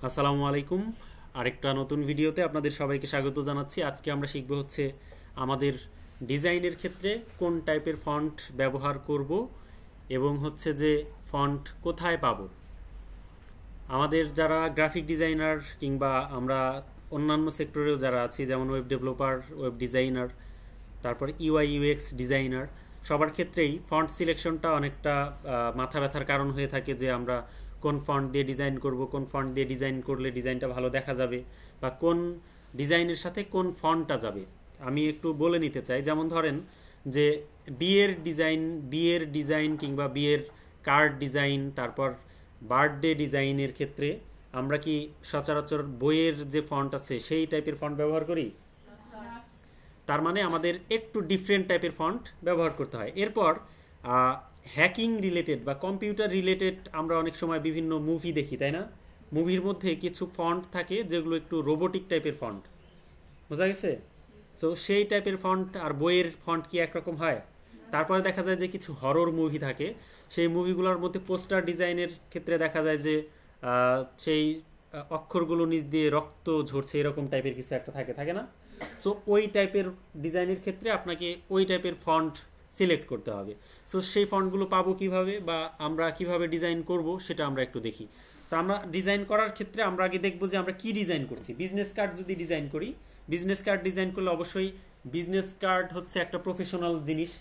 আসসালামু আলাইকুম। আরেকটা নতুন ভিডিওতে আপনাদের সবাইকে স্বাগত জানাচ্ছি। আজকে আমরা শিখব হচ্ছে আমাদের ডিজাইনের ক্ষেত্রে কোন টাইপের ফন্ট ব্যবহার করব এবং হচ্ছে যে ফন্ট কোথায় পাবো। আমাদের যারা গ্রাফিক ডিজাইনার কিংবা আমরা অন্যান্য সেক্টরেও যারা আছি, যেমন ওয়েব ডেভেলপার, ওয়েব ডিজাইনার, তারপর ইউআই ইউএক্স ডিজাইনার, সবার ক্ষেত্রেই ফন্ট সিলেকশনটা অনেকটা মাথা ব্যথার কারণ হয়ে থাকে যে আমরা কোন ফন্ট দিয়ে ডিজাইন করব, কোন ফন্ট দিয়ে ডিজাইন করলে ডিজাইনটা ভালো দেখা যাবে, বা কোন ডিজাইনের সাথে কোন ফন্টটা যাবে। আমি একটু বলে নিতে চাই, যেমন ধরেন যে বিয়ের ডিজাইন কিংবা বিয়ের কার্ড ডিজাইন, তারপর বার্থডে ডিজাইনের ক্ষেত্রে আমরা কি সচরাচর বইয়ের যে ফন্ট আছে সেই টাইপের ফন্ট ব্যবহার করি? তার মানে আমাদের একটু ডিফারেন্ট টাইপের ফন্ট ব্যবহার করতে হয়। এরপর হ্যাকিং রিলেটেড বা কম্পিউটার রিলেটেড আমরা অনেক সময় বিভিন্ন মুভি দেখি, তাই না? মুভির মধ্যে কিছু ফন্ট থাকে যেগুলো একটু রোবোটিক টাইপের ফন্ট, বোঝা গেছে? সো সেই টাইপের ফন্ট আর বইয়ের ফন্ট কি একরকম হয়? তারপরে দেখা যায় যে কিছু হরর মুভি থাকে, সেই মুভিগুলোর মধ্যে পোস্টার ডিজাইনের ক্ষেত্রে দেখা যায় যে সেই অক্ষরগুলো নিচ দিয়ে রক্ত ঝরছে, এরকম টাইপের কিছু একটা থাকে, থাকে না? সো ওই টাইপের ডিজাইনের ক্ষেত্রে আপনাকে ওই টাইপের ফন্ট সিলেক্ট করতে হবে। সো সেই ফন্টগুলো পাবো কিভাবে, বা আমরা কিভাবে ডিজাইন করব সেটা আমরা একটু দেখি। সো আমরা ডিজাইন করার ক্ষেত্রে আমরা আগে দেখবো যে আমরা কি ডিজাইন করছি। বিজনেস কার্ড যদি ডিজাইন করি, বিজনেস কার্ড ডিজাইন করলে অবশ্যই বিজনেস কার্ড হচ্ছে একটা প্রফেশনাল জিনিস,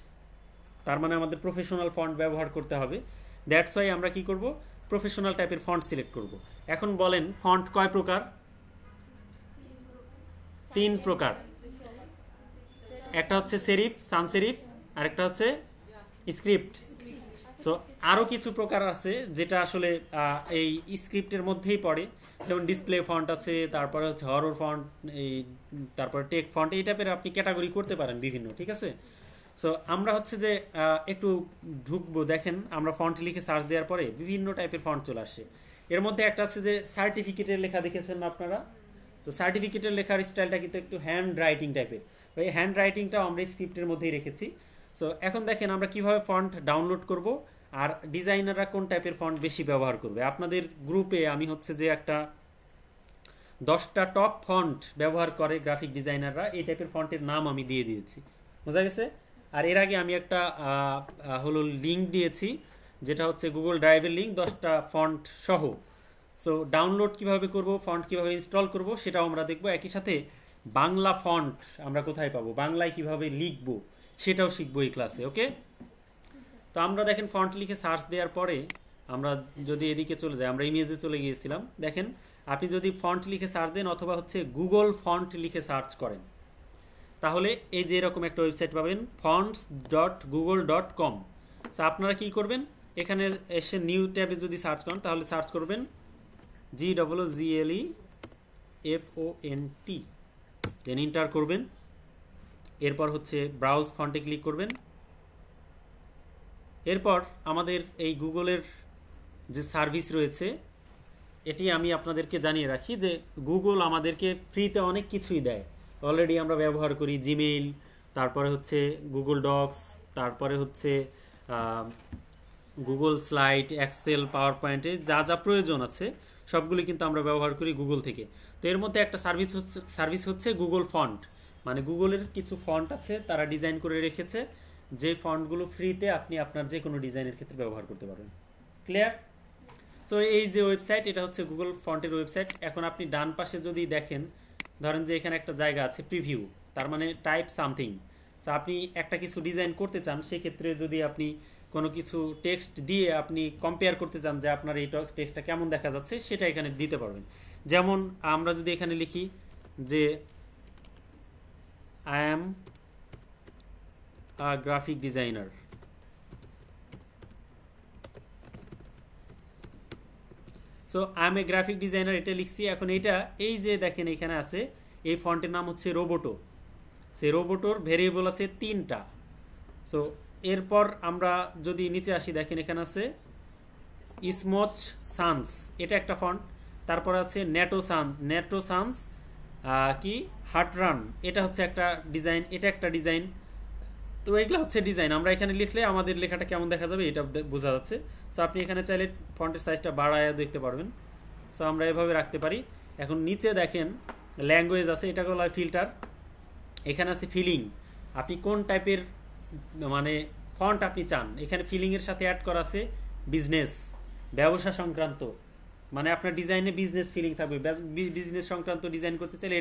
তার মানে আমাদের প্রফেশনাল ফন্ট ব্যবহার করতে হবে। দ্যাটস ওয়াই আমরা কি করব, প্রফেশনাল টাইপের ফন্ট সিলেক্ট করব। এখন বলেন ফন্ট কয় প্রকার? তিন প্রকার। একটা হচ্ছে সেরিফ, সান সেরিফ, আর একটা হচ্ছে স্ক্রিপ্ট। সো আরও কিছু প্রকার আছে যেটা আসলে এই স্ক্রিপ্টের মধ্যেই পড়ে, যেমন ডিসপ্লে ফন্ট আছে, তারপরে হচ্ছে হরর ফন্ট, এই তারপরে টেক ফন্ট, এই টাইপের আপনি ক্যাটাগরি করতে পারেন বিভিন্ন, ঠিক আছে? সো আমরা হচ্ছে যে একটু ঢুকবো, দেখেন আমরা ফন্ট লিখে সার্চ দেওয়ার পরে বিভিন্ন টাইপের ফন্ট চলে আসে। এর মধ্যে একটা আছে যে সার্টিফিকেটের লেখা, দেখেছেন না আপনারা? তো সার্টিফিকেটের লেখার স্টাইলটা কিন্তু একটু হ্যান্ড রাইটিং টাইপের, ওই হ্যান্ড রাইটিংটাও আমরা স্ক্রিপ্টের মধ্যেই রেখেছি। সো এখন দেখেন আমরা কিভাবে ফন্ট ডাউনলোড করব আর ডিজাইনাররা কোন টাইপের ফন্ট বেশি ব্যবহার করবে। আপনাদের গ্রুপে আমি হচ্ছে যে একটা 10টা টপ ফন্ট ব্যবহার করে গ্রাফিক ডিজাইনাররা, এই টাইপের ফন্টের নাম আমি দিয়ে দিয়েছি, বোঝা গেছে? আর এর আগে আমি একটা হলো লিঙ্ক দিয়েছি, যেটা হচ্ছে গুগল ড্রাইভের লিঙ্ক, 10টা ফন্ট সহ। সো ডাউনলোড কিভাবে করব, ফন্ট কিভাবে ইনস্টল করব সেটাও আমরা দেখব। একই সাথে বাংলা ফন্ট আমরা কোথায় পাবো, বাংলায় কিভাবে লিখবো সেটাও শিখবো এই ক্লাসে, ওকে? তো আমরা দেখেন ফন্ট লিখে সার্চ দেওয়ার পরে আমরা যদি এদিকে চলে যাই, আমরা ইমেজে চলে গিয়েছিলাম, দেখেন আপনি যদি ফন্ট লিখে সার্চ দেন অথবা হচ্ছে গুগল ফন্ট লিখে সার্চ করেন, তাহলে এই যে এরকম একটা ওয়েবসাইট পাবেন, fonts.google.com। সো আপনারা কি করবেন, এখানে এসে নিউ ট্যাবে যদি সার্চ করেন তাহলে সার্চ করবেন GGLEFONT, দেন এন্টার করবেন। এরপর হচ্ছে ব্রাউজ ফন্টে ক্লিক করবেন। এরপর আমাদের এই গুগলের যে সার্ভিস রয়েছে, এটি আমি আপনাদেরকে জানিয়ে রাখি যে গুগল আমাদেরকে ফ্রিতে অনেক কিছুই দেয়, অলরেডি আমরা ব্যবহার করি। জিমেইল, তারপরে হচ্ছে গুগল ডক্স, তারপরে হচ্ছে গুগল স্লাইড, এক্সেল, পাওয়ার পয়েন্টে যা যা প্রয়োজন আছে সবগুলি কিন্তু আমরা ব্যবহার করি গুগল থেকে। তো এর মধ্যে একটা সার্ভিস হচ্ছে গুগল ফন্ট, মানে গুগলের কিছু ফন্ট আছে তারা ডিজাইন করে রেখেছে, যে ফন্টগুলো ফ্রিতে আপনি আপনার যে কোনো ডিজাইনের ক্ষেত্রে ব্যবহার করতে পারবেন। ক্লিয়ার? সো এই যে ওয়েবসাইট, এটা হচ্ছে গুগল ফন্টের ওয়েবসাইট। এখন আপনি ডান পাশে যদি দেখেন, ধরেন যে এখানে একটা জায়গা আছে প্রিভিউ, তার মানে টাইপ সামথিং। সো আপনি একটা কিছু ডিজাইন করতে চান, সেক্ষেত্রে যদি আপনি কোনো কিছু টেক্সট দিয়ে আপনি কম্পেয়ার করতে চান যে আপনার এই টেক্সটটা কেমন দেখা যাচ্ছে, সেটা এখানে দিতে পারবেন। যেমন আমরা যদি এখানে লিখি যে I am a graphic designer, so I M A graphic designer, এটা লিখছি। এখন এটা এই যে দেখেন এখানে আছে, এই ফন্টের নাম হচ্ছে রোবোটো। সেই রোবোটোর ভেরিয়েবল আছে 3টা। সো এরপর আমরা যদি নিচে আসি, দেখেন এখানে আছে স্মচ সানস, এটা একটা ফন্ট। তারপর আছে নেটো সানস কি হাটরান, এটা হচ্ছে একটা ডিজাইন, এটা একটা ডিজাইন। তো এগুলো হচ্ছে ডিজাইন, আমরা এখানে লিখলে আমাদের লেখাটা কেমন দেখা যাবে এটা বোঝা যাচ্ছে। সো আপনি এখানে চাইলে ফন্টের সাইজটা বাড়ায় দেখতে পারবেন। সো আমরা এভাবে রাখতে পারি। এখন নিচে দেখেন ল্যাঙ্গুয়েজ আছে, এটাকে বলা হয় ফিল্টার। এখানে আছে ফিলিং, আপনি কোন টাইপের মানে ফন্ট আপনি চান। এখানে ফিলিংয়ের সাথে অ্যাড করা আছে বিজনেস, ব্যবসা সংক্রান্ত, মানে আপনার ডিজাইনে বিজনেস ফিলিং থাকবে, বিজনেস সংক্রান্ত ডিজাইন করতে চাইলে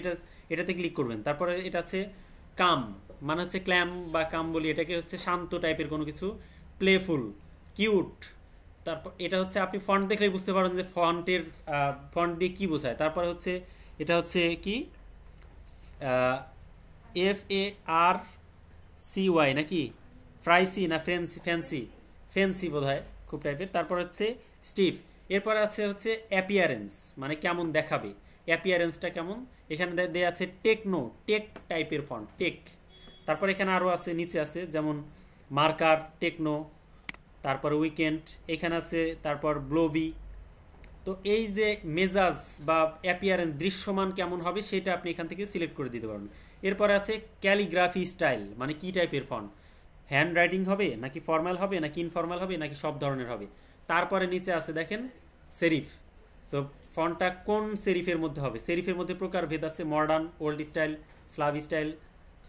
এটাতে ক্লিক করবেন। তারপরে এটা আছে কাম, মানে হচ্ছে ক্ল্যাম বা কাম বলি, এটাকে হচ্ছে শান্ত টাইপের কোনো কিছু, প্লেফুল, কিউট। তারপর এটা হচ্ছে আপনি ফন্ট দেখলেই বুঝতে পারেন যে ফন্ট দিয়ে কি বোঝায়। তারপরে হচ্ছে এটা হচ্ছে কি FARCY নাকি ফ্রাইসি না ফ্যান্সি, ফ্যান্সি বোধ হয় খুব টাইপের। তারপর হচ্ছে স্টিভ। এরপরে হচ্ছে অ্যাপিয়ারেন্স, মানে কেমন দেখাবে, অ্যাপিয়ারেন্সটা কেমন। এখানে দেয়া আছে টেকনো, টেক টাইপের ফন্ট, টেক। তারপর এখানে আরও আছে, নিচে আছে যেমন মার্কার, টেকনো, তারপর উইকেন্ড এখানে আছে, তারপর ব্লোবি। তো এই যে মেজাজ বা অ্যাপিয়ারেন্স, দৃশ্যমান কেমন হবে সেটা আপনি এখান থেকে সিলেক্ট করে দিতে পারবেন। এরপরে আছে ক্যালিগ্রাফি স্টাইল, মানে কি টাইপের ফন্ট, হ্যান্ড রাইটিং হবে নাকি ফর্মাল হবে নাকি ইনফর্মাল হবে নাকি সব ধরনের হবে। তারপরে নিচে আছে দেখেন সেরিফ, সো ফন্টটা কোন সেরিফের মধ্যে হবে। সেরিফের মধ্যে প্রকারভেদ আছে, modern, old style, Slav style.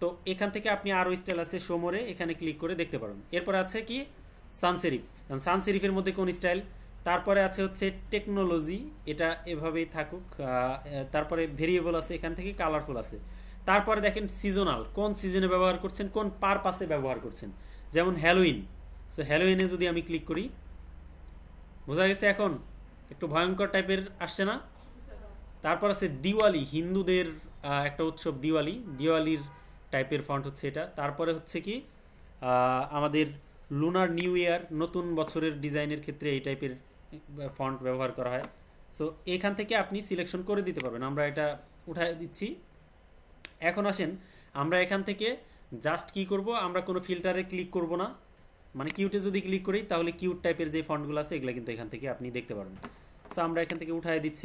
তো এখান থেকে আপনি আরও স্টাইল আছে সোমরে, এখানে ক্লিক করে দেখতে পারবেন। এরপরে আছে কি সানসেরিফ, সানসেরিফের মধ্যে কোন স্টাইল। তারপরে আছে হচ্ছে টেকনোলজি, এটা এভাবেই থাকুক। তারপরে ভেরিয়েবল আছে, এখান থেকে কালারফুল আছে। তারপরে দেখেন সিজনাল, কোন সিজনে ব্যবহার করছেন, কোন পারপাসে ব্যবহার করছেন। যেমন হ্যালোইন, সো হ্যালোইনে যদি আমি ক্লিক করি, বোঝা গেছে এখন একটু ভয়ঙ্কর টাইপের আসছে না। তারপর আছে দিওয়ালি, হিন্দুদের একটা উৎসব দিওয়ালি, দিওয়ালির টাইপের ফন্ট হচ্ছে এটা। তারপরে হচ্ছে কি আমাদের লুনার নিউ ইয়ার, নতুন বছরের ডিজাইনের ক্ষেত্রে এই টাইপের ফন্ট ব্যবহার করা হয়। সো এখান থেকে আপনি সিলেকশন করে দিতে পারবেন। আমরা এটা উঠায় দিচ্ছি। এখন আসেন আমরা এখান থেকে জাস্ট কি করব, আমরা কোনো ফিল্টারে ক্লিক করব না, মানে কিউটে যদি ক্লিক করি তাহলে কিউট টাইপের যে ফন্টগুলো আছে এগুলো কিন্তু এখান থেকে আপনি দেখতে পারবেন। সো আমরা এখান থেকে উঠায় দিচ্ছি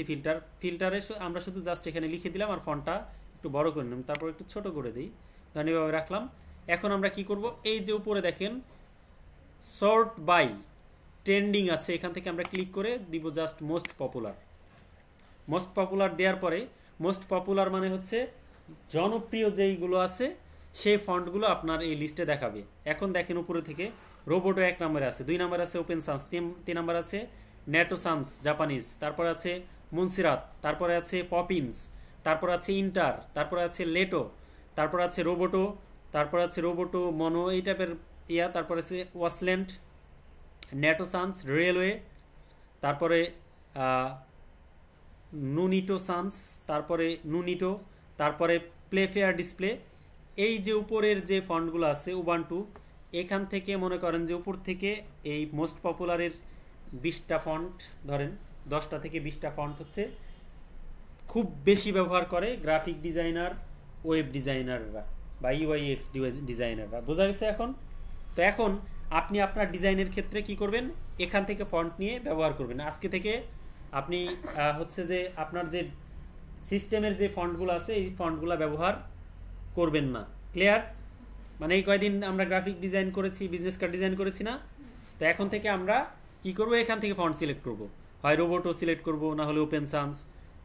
ফিল্টারে আমরা শুধু জাস্ট এখানে লিখে দিলাম আর ফন্টটা একটু বড় করে নিলাম, তারপর একটু ছোট করে দিই, ধন্যবাদ রাখলাম। এখন আমরা কি করব, এই যে উপরে দেখেন সর্ট বাই ট্রেন্ডিং আছে, এখান থেকে আমরা ক্লিক করে দিব just most popular. Most popular দেওয়ার পরে, মোস্ট পপুলার মানে হচ্ছে জনপ্রিয় যেইগুলো আছে সেই ফন্টগুলো আপনার এই লিস্টে দেখাবে। এখন দেখেন উপরে থেকে রোবোটো 1 নম্বরে আছে, 2 নম্বরে আছে ওপেন সান্স, 3 নম্বরে আছে নেটো সান্স জাপানিজ, তারপরে আছে মুনসিরাত, তারপরে আছে পপিন্স, তারপর আছে ইন্টার, তারপরে আছে লেটো, তারপর আছে রোবোটো, তারপর আছে রোবোটো মনো এই টাইপের ইয়া, তারপরে আছে ওয়াসল্যান্ড, নেটো সান্স, রেলওয়ে, তারপরে নুনিটো সান্স, তারপরে নুনিটো, তারপরে প্লেফেয়ার ডিসপ্লে। এই যে উপরের যে ফন্টগুলো আছে উবান্টু, এখান থেকে মনে করেন যে উপর থেকে এই মোস্ট পপুলারের 20টা ফন্ট ধরেন, 10টা থেকে 20টা ফন্ট হচ্ছে খুব বেশি ব্যবহার করে গ্রাফিক ডিজাইনার, ওয়েব ডিজাইনাররা বা ইউআইএক্স ডিজাইনাররা। বোঝা গেছে এখন? তো এখন আপনি আপনার ডিজাইনের ক্ষেত্রে কি করবেন, এখান থেকে ফন্ট নিয়ে ব্যবহার করবেন। আজকে থেকে আপনি হচ্ছে যে আপনার যে সিস্টেমের যে ফন্টগুলো আছে এই ফন্টগুলো ব্যবহার করবেন না। ক্লিয়ার? মানে এই কয়দিন আমরা গ্রাফিক ডিজাইন করেছি, বিজনেস কার্ড ডিজাইন করেছি না, তো এখন থেকে আমরা কি করব, এখান থেকে ফন্ট সিলেক্ট করব, হয় রোবোটো সিলেক্ট করব, না হলে ওপেন সান্স,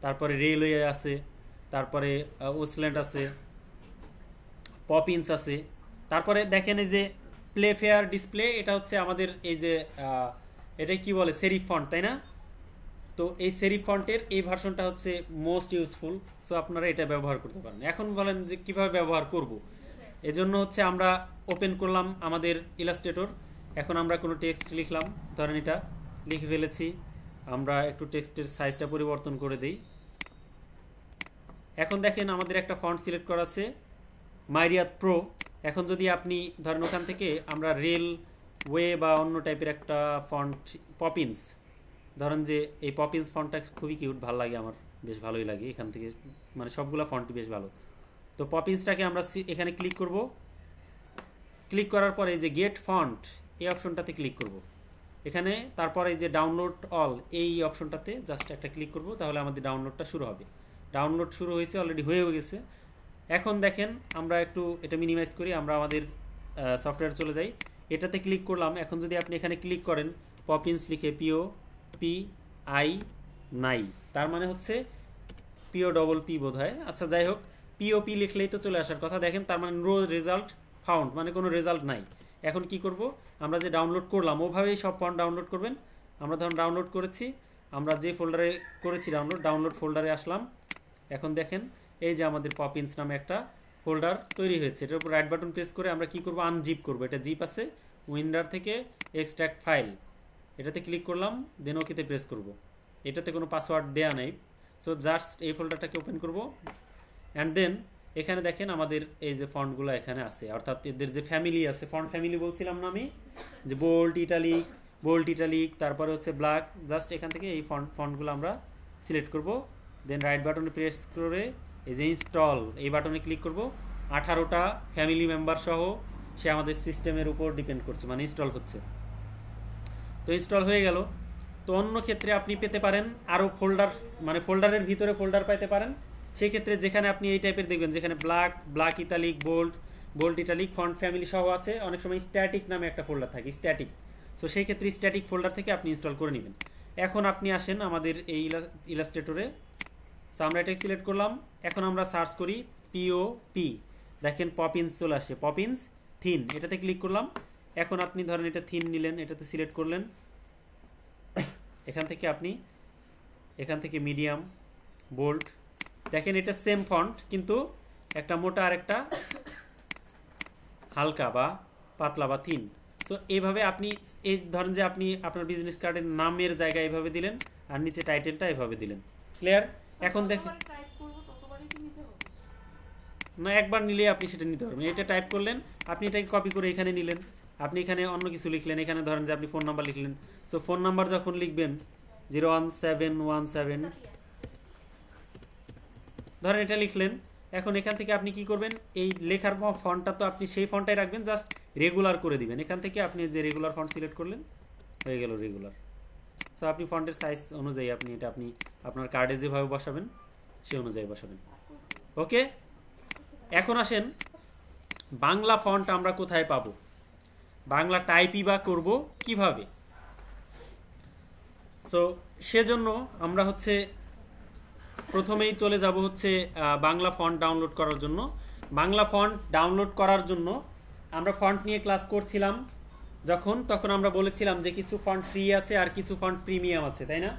তারপরে রেলওয়ে আছে, তারপরে ওসল্যান্ড আছে, পপিন্স আছে। তারপরে দেখেন এই যে প্লেফেয়ার ডিসপ্লে, এটা হচ্ছে আমাদের এই যে এটা কি বলে সেরিফ ফন্ট, তাই না? তো এই সেরিফ ফন্টের এই ভার্সনটা হচ্ছে মোস্ট ইউজফুল, সো আপনারা এটা ব্যবহার করতে পারেন। এখন বলেন যে কিভাবে ব্যবহার করব, এজন্য হচ্ছে আমরা ওপেন করলাম আমাদের ইলাস্ট্রেটর। এখন আমরা কোনো টেক্সট লিখলাম, ধরেন এটা লিখে ফেলেছি, আমরা একটু টেক্সটের সাইজটা পরিবর্তন করে দেই। এখন দেখেন আমাদের একটা ফন্ট সিলেক্ট করা আছে মাইরিয়াত প্রো। এখন যদি আপনি ধরেন ওখান থেকে আমরা রেল ওয়ে বা অন্য টাইপের একটা ফন্ট, পপিন্স, ধরেন যে এই পপিন্স ফন্টটা খুবই কিউট, ভালো লাগে আমার, বেশ ভালোই লাগে এখান থেকে, মানে সবগুলো ফন্টই বেশ ভালো। তো পপিন্সটাকে আমরা এখানে ক্লিক করব, ক্লিক করার পরে এই যে গেট ফন্ট এই অপশনটাতে ক্লিক করব এখানে, তারপরে এই যে ডাউনলোড অল এই অপশনটাতে জাস্ট একটা ক্লিক করব, তাহলে আমাদের ডাউনলোডটা শুরু হবে। ডাউনলোড শুরু হয়েছে, অলরেডি হয়েও গেছে। এখন দেখেন আমরা একটু এটা মিনিমাইজ করি, আমরা আমাদের সফটওয়্যার চলে যাই, এটাতে ক্লিক করলাম। এখন যদি আপনি এখানে ক্লিক করেন পপিন্স লিখে, POPINS নাই, তার মানে হচ্ছে পিও ডবল পি বোধ হয়। আচ্ছা যাই হোক, পিওপি লিখলেই তো চলে আসার কথা। দেখেন তার মানে নো রেজাল্ট ফাউন্ড, মানে কোনো রেজাল্ট নাই। এখন কি করব, আমরা যে ডাউনলোড করলাম ওভাবেই সব ফন্ট ডাউনলোড করবেন। আমরা ধরুন ডাউনলোড করেছি, আমরা যে ফোল্ডারে করেছি ডাউনলোড ফোল্ডারে আসলাম। এখন দেখেন এই যে আমাদের পপিন্স নামে একটা ফোল্ডার তৈরি হয়েছে। এটার উপর রাইট বাটন প্রেস করে আমরা কি করব, আনজিপ করব। এটা জিপ আছে, উইন্ডার থেকে এক্সট্রাক্ট ফাইল, এটাতে ক্লিক করলাম, দেন ওকেতে প্রেস করব। এটাতে কোনো পাসওয়ার্ড দেয়া নেই। সো জাস্ট এই ফোল্ডারটাকে ওপেন করব, অ্যান্ড দেন এখানে দেখেন আমাদের এই যে ফন্টগুলো এখানে আছে, অর্থাৎ এদের যে ফ্যামিলি আছে, ফন্ট ফ্যামিলি বলছিলাম না আমি, যে বোল্ড ইটালিক, তারপরে হচ্ছে ব্ল্যাক। জাস্ট এখান থেকে এই ফন্টগুলো আমরা সিলেক্ট করব, দেন রাইট বাটনে প্রেস করে এই যে ইনস্টল এই বাটনে ক্লিক করব। 18টা ফ্যামিলি মেম্বার সহ সে আমাদের সিস্টেমের উপর ডিপেন্ড করছে, মানে ইনস্টল হচ্ছে। তো ইনস্টল হয়ে গেল। তো অন্য ক্ষেত্রে আপনি পেতে পারেন আরও ফোল্ডার, মানে ফোল্ডারের ভিতরে ফোল্ডার পাইতে পারেন। সেই ক্ষেত্রে যেখানে আপনি এই টাইপের দেখবেন, যেখানে black italic, bold italic font family সহ আছে, অনেক সময় স্ট্যাটিক নামে একটা ফোল্ডার থাকে, স্ট্যাটিক। সো সেই ক্ষেত্রে স্ট্যাটিক ফোল্ডার থেকে আপনি ইনস্টল করে নেবেন। এখন আপনি আসেন আমাদের এই ইলাস্ট্রেটরে। সো আমরা এটাকে সিলেক্ট করলাম। এখন আমরা সার্চ করি পিওপি, দেখেন পপিন্স চলে আসে, পপিন্স থিন, এটাতে ক্লিক করলাম। এখন আপনি ধরেন এটা থিন নিলেন, এটাতে সিলেক্ট করলেন। এখান থেকে মিডিয়াম, বোল্ড, দেখেন এটা সেম ফন্ট, কিন্তু একটা মোটা আর একটা হালকা বা পাতলা বা থিন। সো এইভাবে আপনি এই ধরেন যে আপনি আপনার বিজনেস কার্ডের নামের জায়গায় এভাবে দিলেন, আর নিচে টাইটেলটা এভাবে দিলেন। ক্লিয়ার? এখন দেখেন না, একবার নিলে আপনি সেটা নিতে পারবেন। এটা টাইপ করলেন, আপনি এটাকে কপি করে এখানে নিলেন, আপনি এখানে অন্য কিছু লিখলেন, এখানে ধরেন যে আপনি ফোন নাম্বার লিখলেন। সো ফোন নাম্বার যখন লিখবেন 01717, ধরেন এটা লিখলেন। এখন এখান থেকে আপনি কি করবেন, এই লেখার ফন্টটা তো আপনি সেই ফন্টটাই রাখবেন, জাস্ট রেগুলার করে দিবেন। এখান থেকে আপনি যে রেগুলার ফন্ট সিলেক্ট করলেন, হয়ে গেল রেগুলার। সো আপনি ফন্টের সাইজ অনুযায়ী আপনি আপনার কার্ডে যেভাবে বসাবেন সেই অনুযায়ী বসাবেন। ওকে, এখন আসেন বাংলা ফন্ট আমরা কোথায় পাবো, বাংলা টাইপই বা করব কিভাবে। সো সেজন্য আমরা হচ্ছে প্রথমেই চলে যাব হচ্ছে বাংলা ফন্ট ডাউনলোড করার জন্য। বাংলা ফন্ট ডাউনলোড করার জন্য আমরা ফন্ট নিয়ে ক্লাস করছিলাম তখন আমরা বলেছিলাম যে কিছু ফন্ট ফ্রি আছে আর কিছু ফন্ট প্রিমিয়াম আছে, তাই না?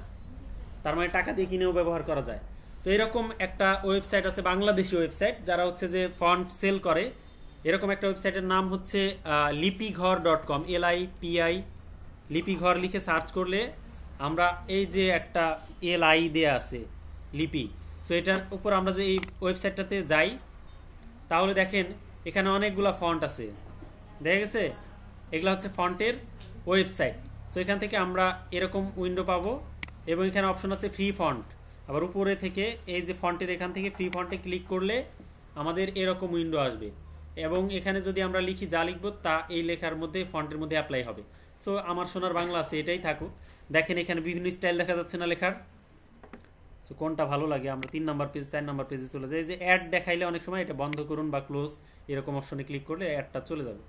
তার মানে টাকা দিয়ে কিনেও ব্যবহার করা যায়। তো এরকম একটা ওয়েবসাইট আছে, বাংলাদেশি ওয়েবসাইট, যারা হচ্ছে যে ফন্ট সেল করে। এরকম একটা ওয়েবসাইটের নাম হচ্ছে lipighar.com, LIPI, লিপিঘর লিখে সার্চ করলে আমরা এই যে একটা LI দেয়া আছে লিপি, সো এটার উপর আমরা যে এই ওয়েবসাইটটাতে যাই, তাহলে দেখেন এখানে অনেকগুলা ফন্ট আছে, দেখা গেছে? এগুলো হচ্ছে ফন্টের ওয়েবসাইট। সো এখান থেকে আমরা এরকম উইন্ডো পাবো, এবং এখানে অপশন আছে ফ্রি ফন্ট। আবার উপরে থেকে এই যে ফন্টের এখান থেকে ফ্রি ফন্টে ক্লিক করলে আমাদের এরকম উইন্ডো আসবে, এবং এখানে যদি আমরা লিখি যা লিখবো তা এই লেখার মধ্যে ফন্টের মধ্যে অ্যাপ্লাই হবে। সো আমার সোনার বাংলা আছে, এটাই থাকুক। দেখেন এখানে বিভিন্ন স্টাইল দেখা যাচ্ছে না লেখার। সো কোনটা ভালো লাগে আমরা 3 নাম্বার পেজ 4 নাম্বার পেজে চলে যাই। যে অ্যাড দেখাইলে অনেক সময় এটা বন্ধ করুন বা ক্লোজ এরকম অপশনে ক্লিক করলে অ্যাডটা চলে যাবে।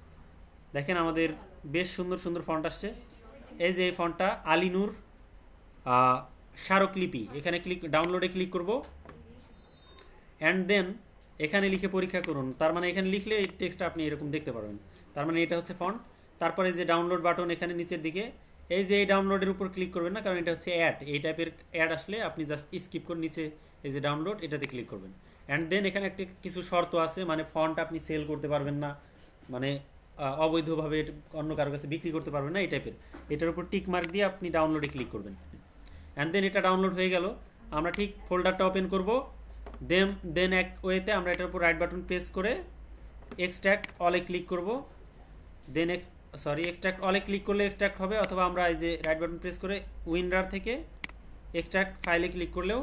দেখেন আমাদের বেশ সুন্দর সুন্দর ফন্ট আসছে। এই যে এই ফন্টটা আলিনুর স্মারকলিপি, এখানে ডাউনলোডে ক্লিক করব, অ্যান্ড দেন এখানে লিখে পরীক্ষা করুন। তার মানে এখানে লিখলে এই টেক্সটটা আপনি এরকম দেখতে পারবেন। তার মানে এটা হচ্ছে ফন্ট। তারপরে যে ডাউনলোড বাটন এখানে নিচের দিকে, এই যে এই ডাউনলোডের উপর ক্লিক করবেন না, কারণ এটা হচ্ছে অ্যাড। এই টাইপের অ্যাড আসলে আপনি জাস্ট স্কিপ করে নিচে এই যে ডাউনলোড এটাতে ক্লিক করবেন, অ্যান্ড দেন এখানে একটা কিছু শর্ত আছে, মানে ফন্ট আপনি সেল করতে পারবেন না, মানে অবৈধভাবে অন্য কারো কাছে বিক্রি করতে পারবেন না, এই টাইপের। এটার উপর টিক মার্ক দিয়ে আপনি ডাউনলোডে ক্লিক করবেন, অ্যান্ড দেন এটা ডাউনলোড হয়ে গেল। আমরা ঠিক ফোল্ডারটা ওপেন করব, দেন এক ওয়েতে আমরা এটার উপর রাইট বাটন প্রেস করে এক্সট্রাক্ট অলে ক্লিক করব। দেন এক্সট্রাক্ট অলে ক্লিক করলে এক্সট্রাক্ট হবে, অথবা আমরা এই যে রাইট বাটন প্রেস করে উইন্ডার থেকে এক্সট্রাক্ট ফাইলে ক্লিক করলেও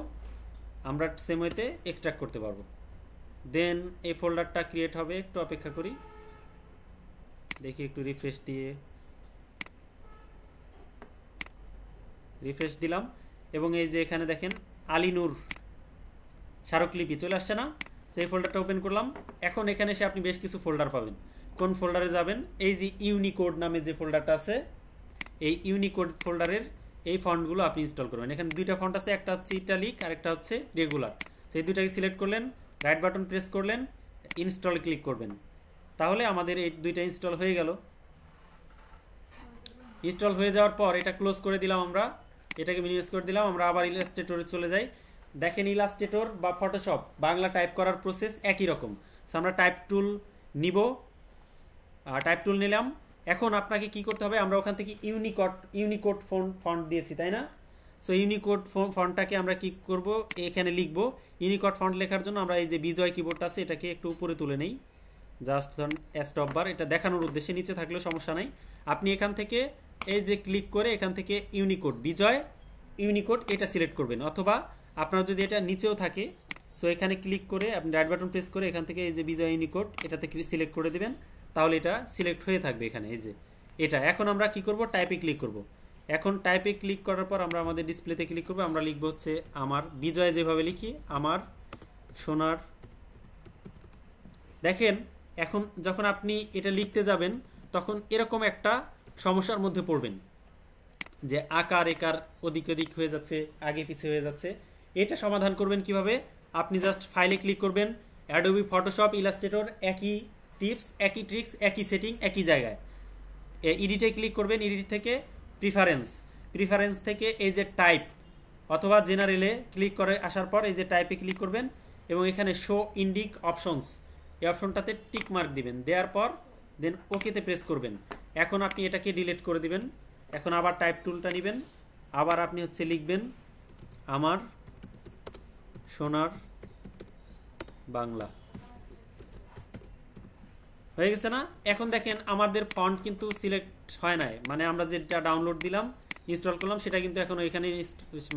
আমরা সেম ওয়েতে এক্সট্রাক্ট করতে পারবো। দেন এই ফোল্ডারটা ক্রিয়েট হবে, একটু অপেক্ষা করি, দেখি একটু রিফ্রেশ দিলাম, এবং এই যে এখানে দেখেন আলিনুর স্মারকলিপি চলে আসছে না? সেই ফোল্ডারটা ওপেন করলাম। এখন এখানে এসে আপনি বেশ কিছু ফোল্ডার পাবেন। কোন ফোল্ডারে যাবেন? এই যে ইউনিকোড নামে যে ফোল্ডারটা আছে, এই ইউনিকোড ফোল্ডারের এই ফন্টগুলো আপনি ইনস্টল করবেন। এখানে দুইটা ফন্ট আছে, একটা হচ্ছে ইটালিক আর একটা হচ্ছে রেগুলার। সেই দুইটাকে সিলেক্ট করলেন, রাইট বাটন প্রেস করলেন, ইনস্টল ক্লিক করবেন, তাহলে আমাদের এই দুইটা ইনস্টল হয়ে গেল। ইনস্টল হয়ে যাওয়ার পর এটা ক্লোজ করে দিলাম, আমরা এটাকে মিনিমাইজ করে দিলাম। আমরা আবার ইলাস্ট্রেটরে চলে যাই। দেখেন ইলাস্ট্রেটর বা ফটোশপ বাংলা টাইপ করার প্রসেস একই রকম। সো আমরা টাইপ টুল নিব, টাইপ টুল নিলাম। এখন আপনাকে কি করতে হবে, আমরা ওখান থেকে ইউনিকোড ফন্ট দিয়েছি, তাই না? সো ইউনিকোড ফন্টটাকে আমরা কি করব, এখানে লিখব। ইউনিকোড ফন্ট লেখার জন্য আমরা এই যে বিজয় কিবোর্ডটা আছে এটাকে একটু উপরে তুলে নেই, জাস্ট ধরুন স্টপ বার, এটা দেখানোর উদ্দেশ্যে, নিচে থাকলেও সমস্যা নাই। আপনি এখান থেকে এই যে ক্লিক করে এখান থেকে ইউনিকোড, বিজয় ইউনিকোড এটা সিলেক্ট করবেন, অথবা আপনার যদি এটা নিচেও থাকে, সো এখানে ক্লিক করে আপনি রাইট বাটন প্রেস করে এখান থেকে এই যে বিজয় ইউনিকোড এটাতে সিলেক্ট করে দেবেন, তাহলে এটা সিলেক্ট হয়ে থাকবে এখানে। এই যে এটা, এখন আমরা কি করব, টাইপে ক্লিক করব। এখন টাইপে ক্লিক করার পর আমরা আমাদের ডিসপ্লেতে ক্লিক করব। আমরা লিখব হচ্ছে আমার, বিজয় যেভাবে লিখি, আমার সোনার। দেখেন এখন যখন আপনি এটা লিখতে যাবেন তখন এরকম একটা সমস্যার মধ্যে পড়বেন যে আকার একার ওদিক ওদিক হয়ে যাচ্ছে, আগে পিছে হয়ে যাচ্ছে। এটা সমাধান করবেন কিভাবে, আপনি জাস্ট ফাইলে ক্লিক করবেন, অ্যাডোবি ফটোশপ, ইলাস্ট্রেটর, একই টিপস, একই ট্রিক্স, একই সেটিং, একই জায়গায়। এডিটে ক্লিক করবেন, এডিট থেকে প্রিফারেন্স থেকে এই যে টাইপ অথবা জেনারেলে ক্লিক করে আসার পর এই যে টাইপে ক্লিক করবেন এবং এখানে শো ইন্ডিক অপশনস, এই অপশনটাতে টিক মার্ক দিবেন, দেওয়ার পর দেন ওকেতে প্রেস করবেন। এখন আপনি এটাকে ডিলিট করে দিবেন। এখন আবার টাইপ টুলটা নেবেন, আবার আপনি হচ্ছে লিখবেন আমার সোনার বাংলা। হয়ে গেছে না? এখন দেখেন আমাদের ফন্ট কিন্তু সিলেক্ট হয় নাই, মানে আমরা যেটা ডাউনলোড দিলাম, ইনস্টল করলাম, সেটা কিন্তু এখন এখানে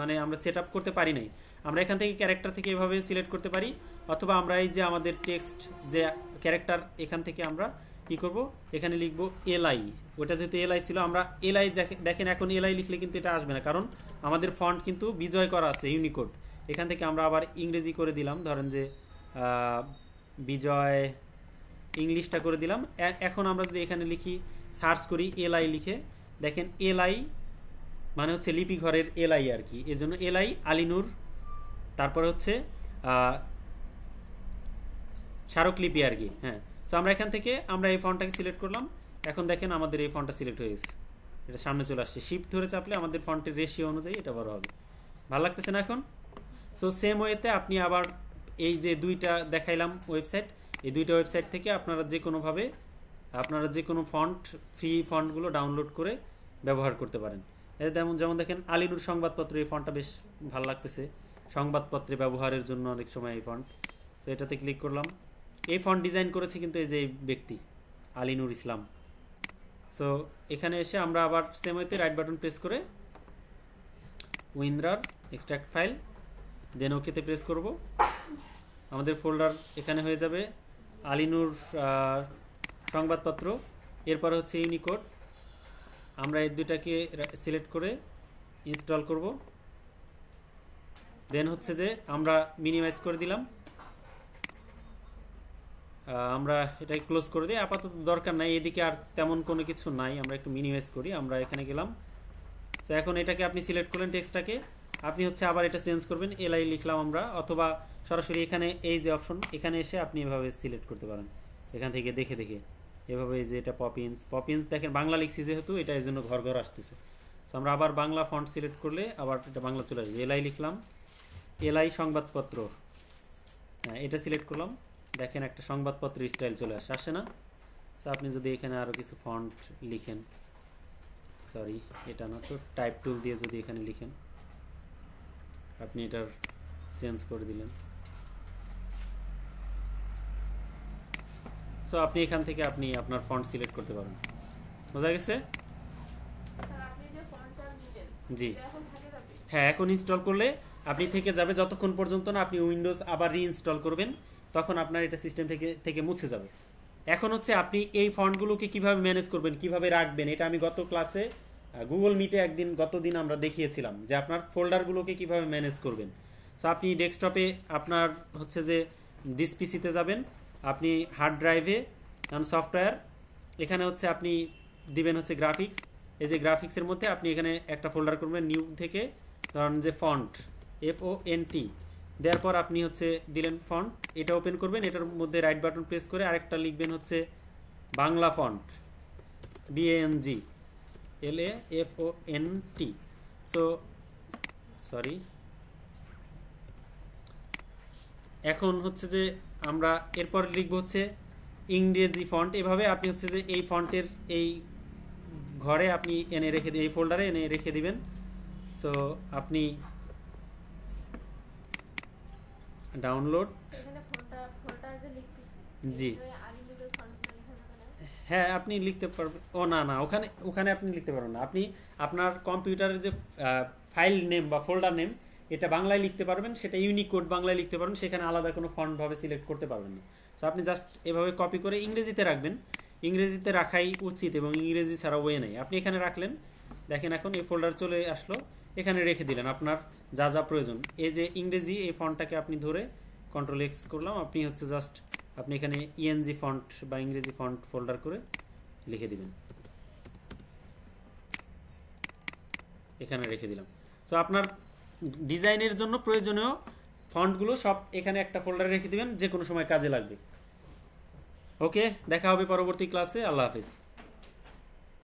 মানে আমরা সেট আপ করতে পারি নাই। আমরা এখান থেকে ক্যারেক্টার থেকে এভাবে সিলেক্ট করতে পারি, অথবা আমরা এই যে আমাদের টেক্সট যে ক্যারেক্টার, এখান থেকে আমরা কি করব, এখানে লিখব এলআই। ওটা যেহেতু এলআই ছিল, আমরা এলআই দেখেন, এখন এলআই লিখলে কিন্তু এটা আসবে না, কারণ আমাদের ফন্ট কিন্তু বিজয় করা আছে ইউনিকোড। এখান থেকে আমরা আবার ইংরেজি করে দিলাম, ধরেন যে বিজয় ইংলিশটা করে দিলাম। এখন আমরা যদি এখানে লিখি, সার্চ করি এলআই লিখে, দেখেন এলআই মানে হচ্ছে লিপি ঘরের এলআই আর কি, এই জন্য এলআই আলিনুর, তারপরে হচ্ছে স্মারকলিপি আর কি। হ্যাঁ, সো আমরা এখান থেকে আমরা এই ফন্টটাকে সিলেক্ট করলাম। এখন দেখেন আমাদের এই ফন্টটা সিলেক্ট হয়ে গেছে, এটা সামনে চলে আসছে। শিফট ধরে চাপলে আমাদের ফন্টের রেশিও অনুযায়ী এটা বড় হবে। ভালো লাগতেছে না এখন? সো সেম ওয়েতে আপনি আবার এই যে দুইটা দেখাইলাম ওয়েবসাইট, এই দুইটা ওয়েবসাইট থেকে আপনারা যে কোনোভাবে আপনারা যে কোনো ফন্ট, ফ্রি ফন্টগুলো ডাউনলোড করে ব্যবহার করতে পারেন। যেমন দেখেন আলিনুর সংবাদপত্র, এই ফন্টটা বেশ ভালো লাগতেছে সংবাদপত্রে ব্যবহারের জন্য অনেক সময় এই ফন্ট। সো এটাতে ক্লিক করলাম। এই ফন্ট ডিজাইন করেছে কিন্তু এই যে ব্যক্তি আলিনুর ইসলাম। সো এখানে এসে আমরা আবার সেম ওয়েতে রাইট বাটন প্রেস করে উইন্দ্রার এক্সট্রাক্ট ফাইল, দেন ওকেতে প্রেস করব। আমাদের ফোল্ডার এখানে হয়ে যাবে আলিনুর সংবাদপত্র, এরপরে হচ্ছে ইউনিকোড। আমরা এই দুটাকে সিলেক্ট করে ইনস্টল করব। দেন হচ্ছে যে আমরা মিনিমাইজ করে দিলাম, আমরা এটাকে ক্লোজ করে দিই, আপাতত দরকার নাই, এদিকে আর তেমন কোনো কিছু নাই, আমরা একটু মিনিমাইজ করি। আমরা এখানে গেলাম। তো এখন এটাকে আপনি সিলেক্ট করলেন, টেক্সটটাকে আপনি হচ্ছে আবার এটা চেঞ্জ করবেন, এলআই লিখলাম আমরা, অথবা সরাসরি এখানে এই যে অপশন, এখানে এসে আপনি এভাবে সিলেক্ট করতে পারেন, এখান থেকে দেখে দেখে এভাবে। যে এটা পপিন্স দেখেন বাংলা লিখছি যেহেতু, এটা এই জন্য ঘর ঘর আসতেছে। তো আমরা আবার বাংলা ফন্ট সিলেক্ট করলে আবার এটা বাংলা চলে আসবে। এলআই লিখলাম, এলআই সংবাদপত্র, হ্যাঁ এটা সিলেক্ট করলাম, দেখেন একটা সংবাদপত্রের স্টাইল চলে আসে না? সো আপনি যদি এখানে আরও কিছু ফন্ট লিখেন, সরি এটা না, তো টাইপ টুল দিয়ে যদি এখানে লিখেন, আপনি এটার চেঞ্জ করে দিলেন। সো আপনি এখান থেকে আপনি আপনার ফন্ট সিলেক্ট করতে পারেন। বোঝা গেছে? জি হ্যাঁ, এখন ইনস্টল করলে আপনি থেকে যাবে যতক্ষণ পর্যন্ত না আপনি উইন্ডোজ আবার রিইনস্টল করবেন, তখন আপনার এটা সিস্টেম থেকে মুছে যাবে। এখন হচ্ছে আপনি এই ফন্টগুলোকে কিভাবে ম্যানেজ করবেন, কিভাবে রাখবেন, এটা আমি গত ক্লাসে গুগল মিটে গতদিন আমরা দেখিয়েছিলাম যে আপনার ফোল্ডারগুলোকে কিভাবে ম্যানেজ করবেন। সো আপনি ডেস্কটপে আপনার হচ্ছে যে দিস পিসিতে যাবেন, আপনি হার্ড ড্রাইভে কারণ সফটওয়্যার, এখানে হচ্ছে আপনি দিবেন হচ্ছে গ্রাফিক্স, এই যে গ্রাফিক্সের মধ্যে আপনি এখানে একটা ফোল্ডার করবেন নিউ থেকে, ধরেন যে ফন্ট FONT দেওয়ার পর আপনি হচ্ছে দিলেন ফন্ট, এটা ওপেন করবেন, এটার মধ্যে রাইট বাটন প্রেস করে আরেকটা লিখবেন হচ্ছে Bangla font BANGLAFONT। So sorry, এখন হচ্ছে যে আমরা এরপর লিখবো হচ্ছে ইংরেজি ফন্ট। এভাবে আপনি হচ্ছে যে এই ফন্টের এই ঘরে আপনি এনে রেখে দিবেন, এই ফোল্ডারে এনে রেখে দিবেন। সো আপনি ডাউনলোড, জি হ্যাঁ আপনি লিখতে পারবেন। ও না না, ওখানে ওখানে আপনি লিখতে পারবেন না। আপনি আপনার কম্পিউটারের যে ফাইল নেম বা ফোল্ডার নেম এটা বাংলায় লিখতে পারবেন, সেটা ইউনিকোড বাংলায় লিখতে পারবেন, সেখানে আলাদা কোনো ফন্ট ভাবে সিলেক্ট করতে পারবেন না। সো আপনি জাস্ট এভাবে কপি করে ইংরেজিতে রাখবেন, ইংরেজিতে রাখাই উচিত এবং ইংরেজি ছাড়া ওয়ে নেই। আপনি এখানে রাখলেন, দেখেন এখন এই ফোল্ডার চলে আসলো, এখানে রেখে দিলেন আপনার যা যা প্রয়োজন। এই যে ইংরেজি এই ফন্টটাকে আপনি ধরে Ctrl+X করলাম, আপনি হচ্ছে জাস্ট আপনি এখানে ইএনজি ফন্ট বা ইংরেজি ফন্ট ফোল্ডার করে লিখে দিবেন, এখানে রেখে দিলাম। সো আপনার ডিজাইনের জন্য প্রয়োজনীয় ফন্টগুলো সব এখানে একটা ফোল্ডারে রেখে দিবেন, যে কোনো সময় কাজে লাগবে। ওকে, দেখা হবে পরবর্তী ক্লাসে। আল্লাহ হাফিজ।